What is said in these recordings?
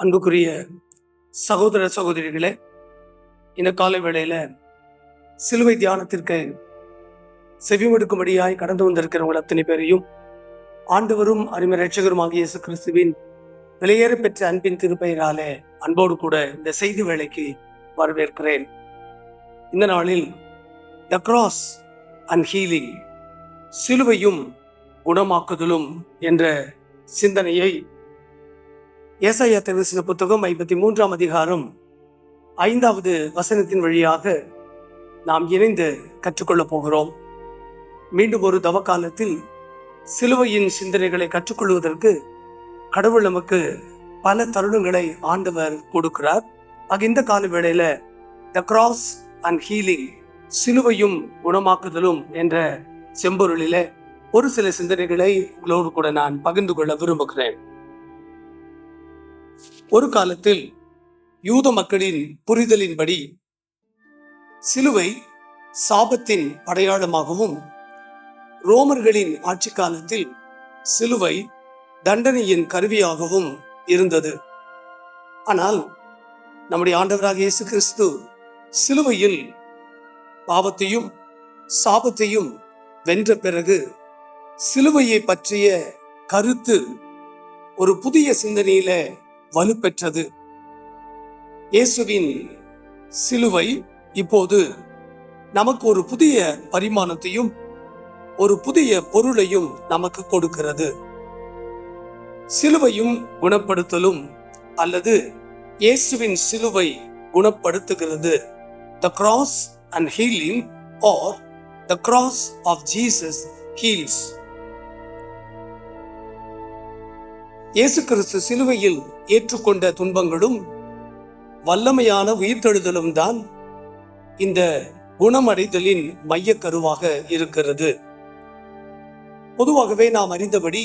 அன்புக்குரிய சகோதர சகோதரிகளே, இந்த காலை வேளையில சிலுவை தியானத்திற்கு செவிமடுக்கும்படியாய் கடந்து வந்திருக்கிறவங்க அத்தனை பேரையும் ஆண்டவரும் அருமை ரட்சகருமாகிய இயேசு கிறிஸ்துவின் விலையேற பெற்ற அன்பின் திருப்பெயராலே அன்போடு கூட இந்த செய்தி வேளைக்கு வரவேற்கிறேன். இந்த நாளில் த கிராஸ் அண்ட் ஹீலிங், சிலுவையும் குணமாக்குதலும் என்ற சிந்தனையை ஏசாயா தீர்க்கதரிசன புத்தகம் 53ஆம் அதிகாரம் 5வது வசனத்தின் வழியாக நாம் இணைந்து கற்றுக்கொள்ளப் போகிறோம். மீண்டும் ஒரு தவக்காலத்தில் சிலுவையின் சிந்தனைகளை கற்றுக்கொள்வதற்கு கடவுள் நமக்கு பல தருணங்களை ஆண்டவர் கொடுக்கிறார். இந்த கால வேளையில த கிராஸ் அண்ட் ஹீலிங், சிலுவையும் குணமாக்குதலும் என்ற செம்பொருளில ஒரு சில சிந்தனைகளை உங்களோடு கூட நான் பகிர்ந்து கொள்ள விரும்புகிறேன். ஒரு காலத்தில் யூத மக்களின் புரிதலின்படி சிலுவை சாபத்தின் அடையாளமாகவும், ரோமர்களின் ஆட்சி காலத்தில் சிலுவை தண்டனையின் கருவியாகவும் இருந்தது. ஆனால் நம்முடைய ஆண்டவராகிய இயேசு கிறிஸ்து சிலுவையில் பாவத்தையும் சாபத்தையும் வென்ற பிறகு சிலுவையை பற்றிய கருத்து ஒரு புதிய சிந்தனையில வலுப்பெற்றது. இயேசுவின் சிலுவை இப்போது நமக்கு ஒரு புதிய பரிமாணத்தையும் ஒரு புதிய பொருளையும் நமக்கு கொடுக்கிறது. சிலுவையும் குணப்படுத்தலும் அல்லது இயேசுவின் சிலுவை குணப்படுத்துகிறது. The cross and healing or the cross of Jesus heals. இயேசு கிறிஸ்து சிலுவையில் ஏற்றுக்கொண்ட துன்பங்களும் வல்லமையான உயிர்த்தெழுதலும் தான் இந்த குணமடைதலின் மைய கருவாக இருக்கிறது. பொதுவாகவே நாம் அறிந்தபடி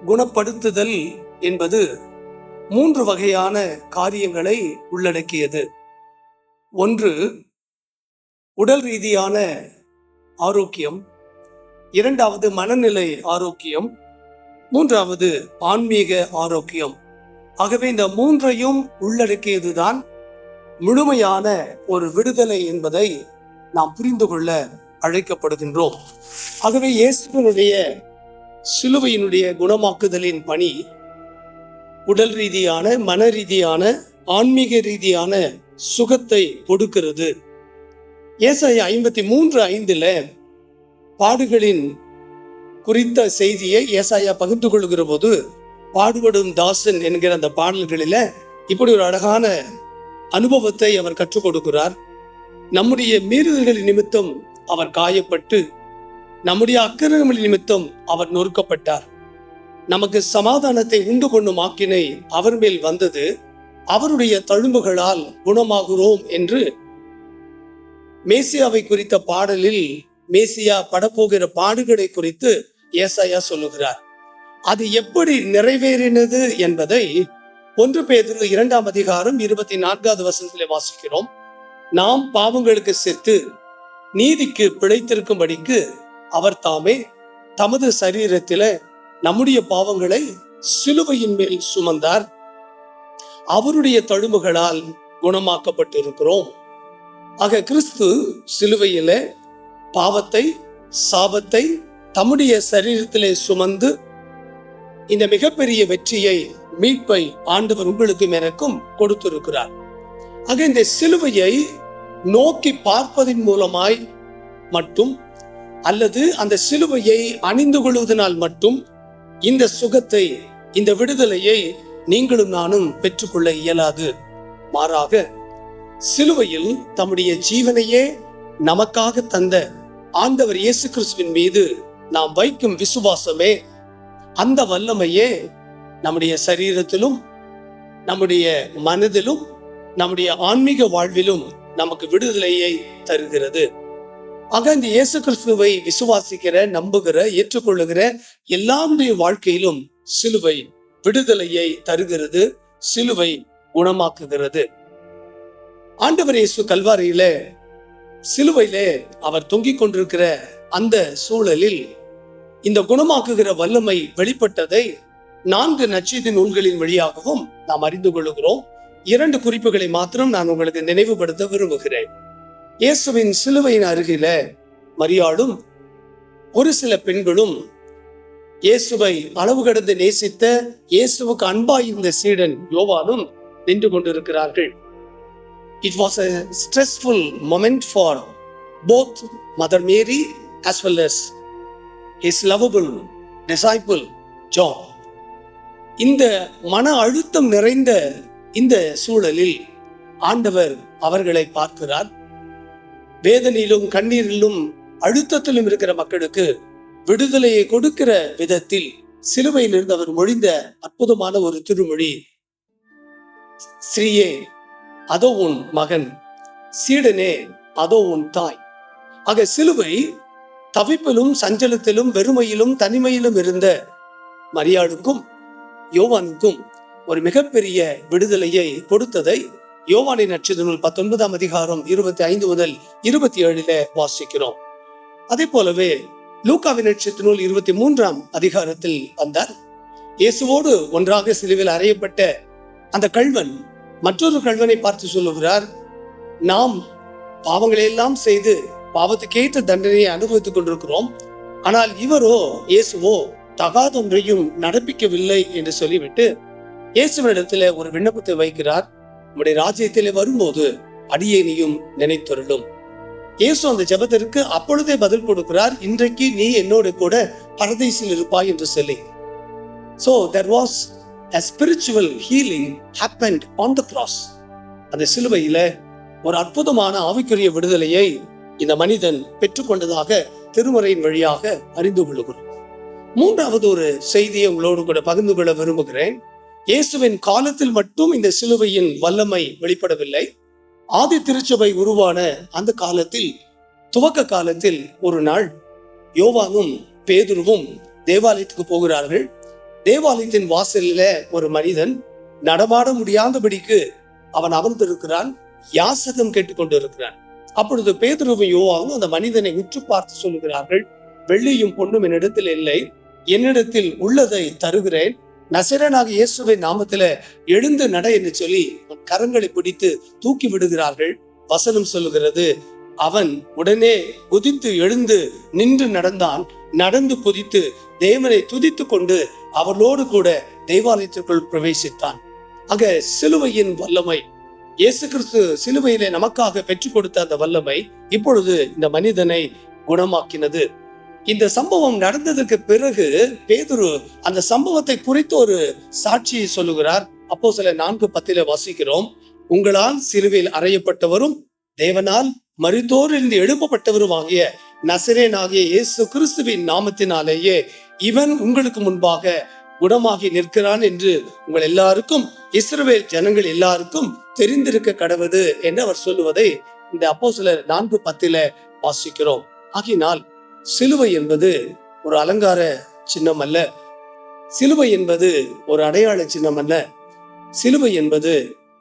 குணப்படுத்துதல் என்பது 3 வகையான காரியங்களை உள்ளடக்கியது. ஒன்று, உடல் ரீதியான ஆரோக்கியம். இரண்டாவது, மனநிலை ஆரோக்கியம். மூன்றாவது, ஆன்மீக ஆரோக்கியம். ஆகவே இந்த 3ஐயும் உள்ளடக்கியதுதான் முழுமையான ஒரு விடுதலை என்பதை நாம் புரிந்து கொள்ள அழைக்கப்படுகின்றோம். ஆகவே இயேசுவினுடைய சிலுவையினுடைய குணமாக்குதலின் பணி உடல் ரீதியான, மன ரீதியான, ஆன்மீக ரீதியான சுகத்தை கொடுக்கிறது. ஏசாயா 53:5 பாடுகளின் குறித்த செய்தியை ஏசாயா பகிர்ந்து கொள்கிற போது, பாடுபடும் தாசன் என்கிற அந்த பாடல்களில இப்படி ஒரு அழகான அனுபவத்தை அவர் கற்றுக் கொடுக்கிறார். நம்முடைய மீறுதல்களின் நிமித்தம் அவர் காயப்பட்டு, நம்முடைய அக்கிரமங்களின் நிமித்தம் அவர் நொறுக்கப்பட்டார். நமக்கு சமாதானத்தை உண்டு கொள்ளும் ஆக்கினை அவர் மேல் வந்தது, அவருடைய தழும்புகளால் குணமாகிறோம் என்று மேசியாவை குறித்த பாடலில் மேசியா படப்போகிற பாடுகளை குறித்து ஏசாயா சொல்லுகிறார். அது எப்படி நிறைவேறினது என்பதை 1 பேதுரு 2ஆம் அதிகாரம் 24வது வசனத்திலே வாசிக்கிறோம். நாம் பாவங்களுக்கு செத்து நீதிக்கு பிழைத்திருக்கும்படிக்கு அவர் தாமே தமது சரீரத்தில நம்முடைய பாவங்களை சிலுவையின் மேல் சுமந்தார், அவருடைய தழும்புகளால் குணமாக்கப்பட்டிருக்கிறோம். ஆக கிறிஸ்து சிலுவையில பாவத்தை, சாபத்தை தம்முடைய சரீரத்திலே சுமந்து இந்த மிகப்பெரிய வெற்றியை, மீட்பை ஆண்டவர் உங்களுக்கும் எனக்கும் கொடுத்திருக்கிறார். ஆக இந்த சிலுவையை நோக்கி பார்ப்பதன் மூலமாய் மட்டும் அல்லது அந்த சிலுவையை அணிந்து கொள்வதனால் மட்டும் இந்த சுகத்தை, இந்த விடுதலையை நீங்களும் நானும் பெற்றுக்கொள்ள இயலாது. மாறாக சிலுவையில் தம்முடைய ஜீவனையே நமக்காக தந்த ஆண்டவர் இயேசு கிறிஸ்துவின் மீது நாம் வைக்கும் விசுவாசமே, அந்த வல்லமையே நம்முடைய சரீரத்திலும், நம்முடைய மனதிலும், நம்முடைய ஆன்மீக வாழ்விலும் நமக்கு விடுதலையை தருகிறது. ஆக இந்த இயேசு கிறிஸ்துவை விசுவாசிக்கிற, நம்புகிற, ஏற்றுக்கொள்ளுகிற எல்லாருடைய வாழ்க்கையிலும் சிலுவை விடுதலையை தருகிறது, சிலுவை குணமாக்குகிறது. ஆண்டவர் இயேசு கல்வாரியில சிலுவையிலே அவர் தொங்கிக் கொண்டிருக்கிற அந்த சூழலில் இந்த குணமாக்குகிற வல்லமை வெளிப்பட்டதை 4 நற்செய்தி நூல்களின் வழியாகவும் நாம் அறிந்து கொள்கிறோம். 2 குறிப்புகளை மாத்திரம் நான் உங்களுக்கு நினைவுபடுத்த விரும்புகிறேன். இயேசுவின் சிலுவையின் அருகில மரியாளும் ஒரு சில பெண்களும் இயேசுவை அளவு கடந்து நேசித்த, இயேசுவுக்கு அன்பாயிருந்த சீடன் யோவானும் நின்று கொண்டிருக்கிறார்கள். It was a stressful moment for both Mother Mary as well as his lovable disciple John. இந்த மன அழுத்தம் நிறைந்த இந்த சூழலில் ஆண்டவர் அவர்களை பார்க்கிறார். வேதனையிலும் கண்ணீரிலும் அழுத்தத்திலும் இருக்கிற மக்களுக்கு விடுதலையை கொடுக்கிற விதத்தில் சிலுவையில் இருந்து அவர் மொழிந்த அற்புதமான ஒரு திருமொழி, ஸ்ரீயே அதோ உன் மகன், சீடனே அதோ உன் தாய். ஆக சிலுவை தவிப்பிலும் சஞ்சலத்திலும் வெறுமையிலும் தனிமையிலும் இருந்த மரியாளுக்கும் யோவானுக்கும் ஒரு மிகப்பெரிய விடுதலையை கொடுத்ததை யோவானின் நற்செய்தி நூல் 19ஆம் அதிகாரம் 25 முதல் 27 வாசிக்கிறோம். அதே போலவே லூக்காவின் நற்செய்தி நூல் 23ஆம் அதிகாரத்தில் வந்தார். இயேசுவோடு ஒன்றாக சிலுவையில் அறையப்பட்ட அந்த கள்வன் மற்றொரு கள்வனை பார்த்து சொல்லுகிறார், நாம் பாவங்களை எல்லாம் செய்து பாவத்துக்கேற்ற தண்டனையை அனுபவித்துக் கொண்டிருக்கிறோம், ஆனால் இவரோ இயேசுவோ தகாதொன்றையும் நடப்பிக்கவில்லை என்று சொல்லிவிட்டு இயேசுவினிடத்துல ஒரு விண்ணப்பத்தை வைக்கிறார். நம்முடைய ராஜ்யத்திலே வரும்போது அடியேனையும் நினைத்தருளும். இயேசு அந்த ஜெபத்திற்கு அப்பொழுதே பதில் கொடுக்கிறார், இன்றைக்கு நீ என்னோட கூட பரதீசில் இருப்பாய் என்று சொல்லி. So there was a spiritual healing happened on the cross. அந்த சிலுவையில ஒரு அற்புதமான ஆவிக்குரிய விடுதலையை இந்த மனிதன் பெற்றுக்கொண்டதாக திருமறையின் வழியாக அறிந்து கொள்கிறோம். 3வது ஒரு செய்தியை உங்களோடு கூட பகிர்ந்து கொள்ள விரும்புகிறேன். இயேசுவின் காலத்தில் மட்டும் இந்த சிலுவையின் வல்லமை வெளிப்படவில்லை. ஆதி திருச்சபை உருவான அந்த காலத்தில், துவக்க காலத்தில் ஒரு நாள் யோவானும் பேதுருவும் தேவாலயத்துக்கு போகிறார்கள். தேவாலயத்தின் வாசலில ஒரு மனிதன் நடமாட முடியாதபடிக்கு அவன் அமர்ந்திருக்கிறான், யாசகம் கேட்டுக்கொண்டிருக்கிறான். அப்பொழுது பேதுருவும் யோவானும் அந்த மனிதனை உற்று பார்த்து சொல்லுகிறார்கள், வெள்ளியும் பொன்னும் என்னிடத்தில் இல்லை, என்னிடத்தில் உள்ளதை தருகிறேன், நசரேயனாகிய இயேசுவின் நாமத்தில எழுந்து நட என்று சொல்லி கரங்களை பிடித்து தூக்கி விடுகிறார்கள். வசனம் சொல்லுகிறது, அவன் உடனே குதித்து எழுந்து நின்று நடந்தான். நடந்து குதித்து தேவனை துதித்து கொண்டு அவர்களோடு கூட தேவாலயத்திற்குள் பிரவேசித்தான். ஆக சிலுவையின் வல்லமை, இயேசு கிறிஸ்து சிலுவையிலே நமக்காக பெற்றுக் கொடுத்த அந்த வல்லமை இப்பொழுது இந்த மனிதனை குணமாக்கினது. இந்த சம்பவம் நடந்ததுக்கு பிறகு பேதுரு அந்த சம்பவத்தை குறித்து ஒரு சாட்சியை சொல்லுகிறார். அப்போஸ்தலர் 4:10 வாசிக்கிறோம், உங்களால் சிலுவையில் அறையப்பட்டவரும் தேவனால் மரித்தோரிலிருந்து எழுப்பப்பட்டவரும் ஆகிய நசரேயனாகிய இயேசு கிறிஸ்துவின் நாமத்தினாலேயே இவன் உங்களுக்கு முன்பாக குணமாகி நிற்கிறான் என்று உங்கள் எல்லாருக்கும், இஸ்ரவேல் ஜனங்கள் எல்லாருக்கும் தெரிந்திருக்க கடவுது என்று அவர் சொல்லுவதை இந்த அப்போஸ்தலர் 4:10 வாசிக்கிறோம். ஆகினால் சிலுவை என்பது ஒரு அலங்கார சின்னம் அல்ல, சிலுவை என்பது ஒரு அடையாள சின்னம் அல்ல, சிலுவை என்பது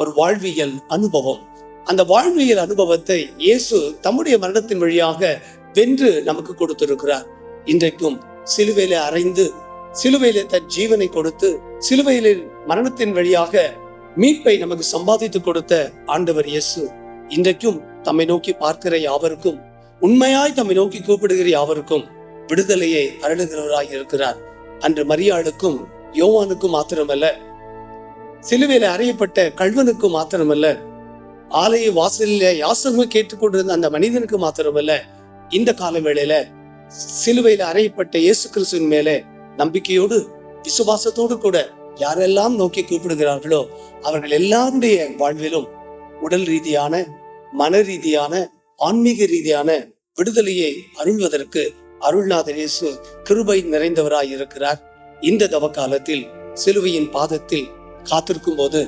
ஒரு வாழ்வியல் அனுபவம். அந்த வாழ்வியல் அனுபவத்தை இயேசு தம்முடைய மரணத்தின் வழியாக வென்று நமக்கு கொடுத்திருக்கிறார். இன்றைக்கும் சிலுவையிலே அறைந்து, சிலுவையிலே தன் ஜீவனை கொடுத்து, சிலுவையிலே மரணத்தின் வழியாக மீட்பை நமக்கு சம்பாதித்து கொடுத்த ஆண்டவர் இயேசு இன்றைக்கும் தம்மை நோக்கி பார்க்கிற யாவருக்கும், உண்மையாய் தம்மை நோக்கி கூப்பிடுகிற யாவருக்கும் விடுதலையை அருளுகிறவராய் இருக்கிறார். அன்று மரியாளுக்கும் யோவானுக்கும் மாத்திரமல்ல, சிலுவையில அறையப்பட்ட கள்வனுக்கும் மாத்திரமல்ல, ஆலய வாசலில யாசகம் கேட்டுக்கொண்டிருந்த அந்த மனிதனுக்கு மாத்திரமல்ல, இந்த கால வேளையில சிலுவையில அறையப்பட்ட இயேசு கிறிஸ்துவின் மேலே நம்பிக்கையோடு விசுவாசத்தோடு கூட யாரெல்லாம் நோக்கி கூப்பிடுகிறார்களோ அவர்கள் எல்லாருடைய வாழ்விலும் உடல் ரீதியான, மன ரீதியான, ஆன்மீக ரீதியான விடுதலையை அருள்வதற்கு அருள்நாதர் இயேசு கிருபை நிறைந்தவராய் இருக்கிறார். இந்த தவ காலத்தில் சிலுவையின் பாதத்தில் காத்திருக்கும் போது,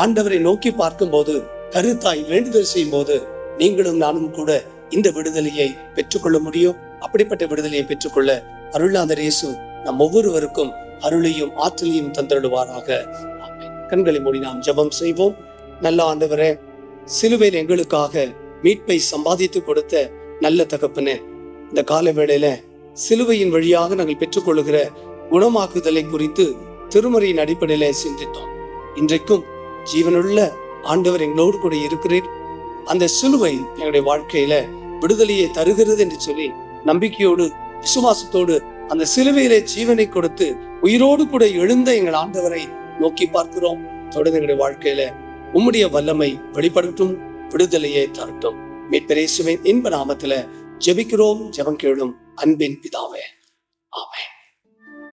ஆண்டவரை நோக்கி பார்க்கும் போது, கருத்தாய் வேண்டுதல் செய்யும் போது நீங்களும் நானும் கூட இந்த விடுதலையை பெற்றுக்கொள்ள முடியும். அப்படிப்பட்ட விடுதலையை பெற்றுக்கொள்ள அருள்நாதர் இயேசு நம் ஒவ்வொருவருக்கும் அருளையும் ஆற்றலையும் தந்திடுவாராக. கண்களை மூடி நாம் ஜெபம் செய்வோம். நல்ல ஆண்டவரே, சிலுவையில் எங்களுக்காக மீட்பை சம்பாதித்து கொடுத்த நல்ல தகப்பனே, இந்த கால வேளையில சிலுவையின் வழியாக நாங்கள் பெற்றுக்கொள்ளுகிற குணமாக்குதலை குறித்து திருமறையின் அடிப்படையில சிந்தித்தோம். இன்றைக்கும் ஜீவனுள்ள ஆண்டவர் எங்களோடு கூட இருக்கிறீர். அந்த சிலுவை எங்களுடைய வாழ்க்கையில விடுதலையை தருகிறது என்று சொல்லி நம்பிக்கையோடு விசுவாசத்தோடு அந்த சிலுவையிலே ஜீவனை கொடுத்து உயிரோடு கூட எழுந்த எங்கள் ஆண்டவரை நோக்கி பார்க்கிறோம். தொடர்ந்து எங்களுடைய வாழ்க்கையில உம்முடைய வல்லமை வெளிப்படட்டும், விடுதலையை தரட்டும். மீட்பர் இயேசுவின் இன்ப நாமத்துல ஜெபிக்கிறோம், ஜெபம் கேளும் அன்பின் பிதாவே, ஆமென்.